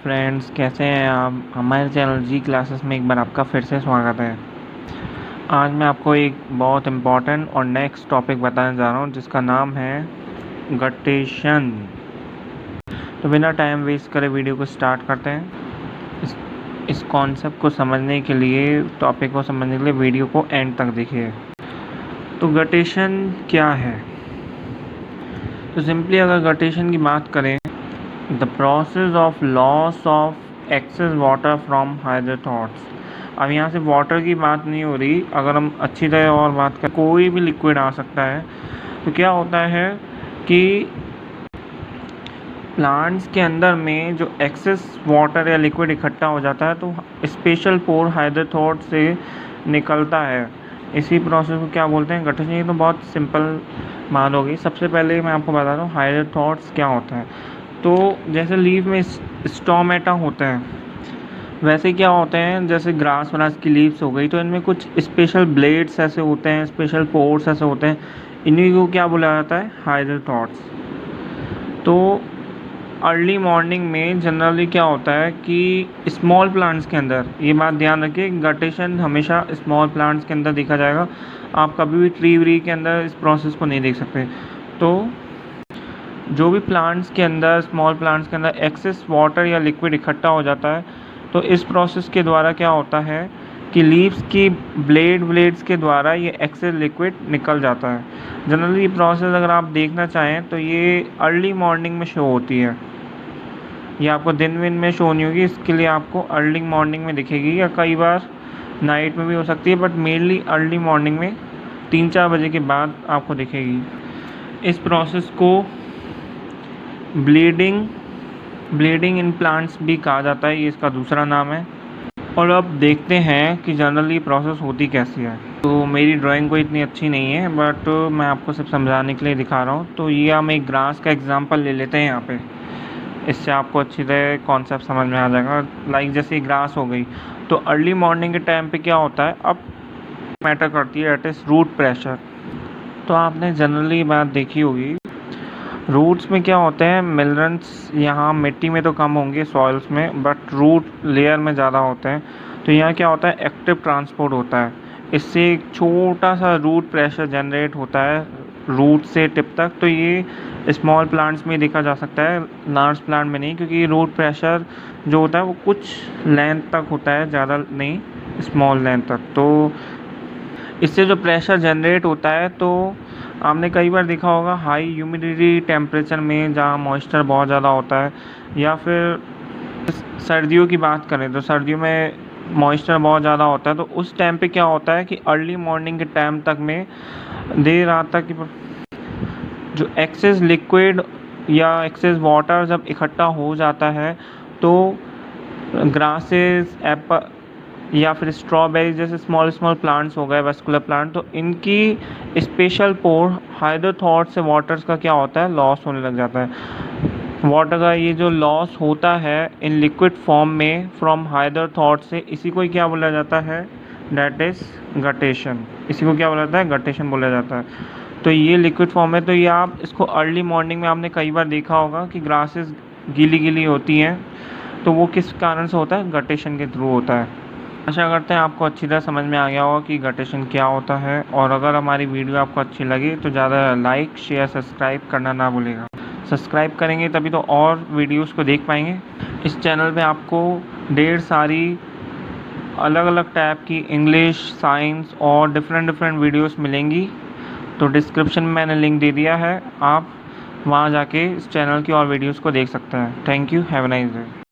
Friends, कैसे हैं आप? हमारे चैनल जी क्लासेस में एक बार आपका फिर से स्वागत है। आज मैं आपको एक बहुत इम्पॉर्टेंट और नेक्स्ट टॉपिक बताने जा रहा हूँ जिसका नाम है गटेशन। तो बिना टाइम वेस्ट करे वीडियो को स्टार्ट करते हैं। इस कॉन्सेप्ट को समझने के लिए, टॉपिक को समझने के लिए वीडियो को एंड तक देखिए। तो गटेशन क्या है? तो सिंपली अगर गटेशन की बात करें, the process of loss of excess water from hydathodes. अब यहाँ से वाटर की बात नहीं हो रही, अगर हम अच्छी तरह और बात करें, कोई भी लिक्विड आ सकता है। तो क्या होता है कि प्लांट्स के अंदर में जो एक्सेस वाटर या लिक्विड इकट्ठा हो जाता है तो स्पेशल पोर हाइड्रोथॉट से निकलता है। इसी प्रोसेस को क्या बोलते हैं? गटेशन। ये तो बहुत सिंपल बात होगी। सबसे पहले मैं आपको बता दूँ हाइड्रोथॉट्स क्या होता है। तो जैसे लीफ में स्टोमेटा होता है, वैसे क्या होते हैं, जैसे ग्रास व्रास की लीव्स हो गई, तो इनमें कुछ स्पेशल ब्लेड्स ऐसे होते हैं, स्पेशल पोर्स ऐसे होते हैं। इन्हीं को क्या बोला जाता है? हाइड्रोथॉट्स। तो अर्ली मॉर्निंग में जनरली क्या होता है कि स्मॉल प्लांट्स के अंदर, ये बात ध्यान रखिए, गटेशन हमेशा स्मॉल प्लांट्स के अंदर देखा जाएगा। आप कभी भी ट्री व्री के अंदर इस प्रोसेस को नहीं देख सकते। तो जो भी प्लांट्स के अंदर, स्मॉल प्लांट्स के अंदर एक्सेस वाटर या लिक्विड इकट्ठा हो जाता है, तो इस प्रोसेस के द्वारा क्या होता है कि लीव्स की ब्लेड्स के द्वारा ये एक्सेस लिक्विड निकल जाता है। जनरली ये प्रोसेस अगर आप देखना चाहें तो ये अर्ली मॉर्निंग में शो होती है। ये आपको दिन में शो नहीं होगी, इसके लिए आपको अर्ली मॉर्निंग में दिखेगी, या कई बार नाइट में भी हो सकती है, बट मेनली अर्ली मॉर्निंग में 3-4 बजे के बाद आपको दिखेगी। इस प्रोसेस को ब्लीडिंग इन प्लांट्स भी कहा जाता है, ये इसका दूसरा नाम है। और अब देखते हैं कि जनरली प्रोसेस होती कैसी है। तो मेरी ड्राइंग कोई इतनी अच्छी नहीं है, बट मैं आपको सिर्फ समझाने के लिए दिखा रहा हूँ। तो ये हम एक ग्रास का एग्जांपल ले लेते हैं यहाँ पे, इससे आपको अच्छी तरह कॉन्सेप्ट समझ में आ जाएगा। लाइक जैसे ग्रास हो गई, तो अर्ली मॉर्निंग के टाइम पे क्या होता है, अब मैटर करती है, दैट इज़ रूट प्रेशर। तो आपने जनरली बात देखी होगी, रूट्स में क्या होते हैं, मिनरल्स यहाँ मिट्टी में तो कम होंगे, सॉइल्स में, बट रूट लेयर में ज़्यादा होते हैं। तो यहाँ क्या होता है, एक्टिव ट्रांसपोर्ट होता है। इससे एक छोटा सा रूट प्रेशर जनरेट होता है रूट से टिप तक। तो ये स्मॉल प्लांट्स में देखा जा सकता है, लार्ज प्लांट में नहीं, क्योंकि रूट प्रेशर जो होता है वो कुछ लेंथ तक होता है, ज़्यादा नहीं, स्मॉल लेंथ तक। तो इससे जो प्रेशर जनरेट होता है, तो आपने कई बार देखा होगा हाई ह्यूमिडिटी टेम्परेचर में, जहाँ मॉइस्चर बहुत ज़्यादा होता है, या फिर सर्दियों की बात करें तो सर्दियों में मॉइस्चर बहुत ज़्यादा होता है। तो उस टाइम पे क्या होता है कि अर्ली मॉर्निंग के टाइम तक में, देर रात तक जो एक्सेस लिक्विड या एक्सेस वाटर जब इकट्ठा हो जाता है, तो ग्रासेस, एप्पल या फिर स्ट्रॉबेरी जैसे स्मॉल प्लांट्स हो गए, वेस्कुलर प्लांट, तो इनकी स्पेशल पोर हाइड्रोथॉट से वाटर्स का क्या होता है, लॉस होने लग जाता है। वाटर का ये जो लॉस होता है इन लिक्विड फॉर्म में फ्रॉम हाइड्रोथॉट से, इसी को ही क्या बोला जाता है, दैट इज़ गटेशन। इसी को क्या बोला जाता है, गटेशन बोला जाता है। तो ये लिक्विड फॉर्म है। तो ये आप इसको अर्ली मॉर्निंग में आपने कई बार देखा होगा कि ग्रासेस गीली होती हैं, तो वो किस कारण से होता है, गटेशन के थ्रू होता है। आशा करते हैं आपको अच्छी तरह समझ में आ गया होगा कि गटेशन क्या होता है। और अगर हमारी वीडियो आपको अच्छी लगी तो ज़्यादा लाइक, शेयर, सब्सक्राइब करना ना भूलिएगा। सब्सक्राइब करेंगे तभी तो और वीडियोस को देख पाएंगे। इस चैनल पे आपको ढेर सारी अलग अलग टाइप की इंग्लिश, साइंस और डिफरेंट वीडियोस मिलेंगी। तो डिस्क्रिप्शन में मैंने लिंक दे दिया है, आप वहाँ जाके इस चैनल की और वीडियोस को देख सकते हैं। Thank you, have a nice day.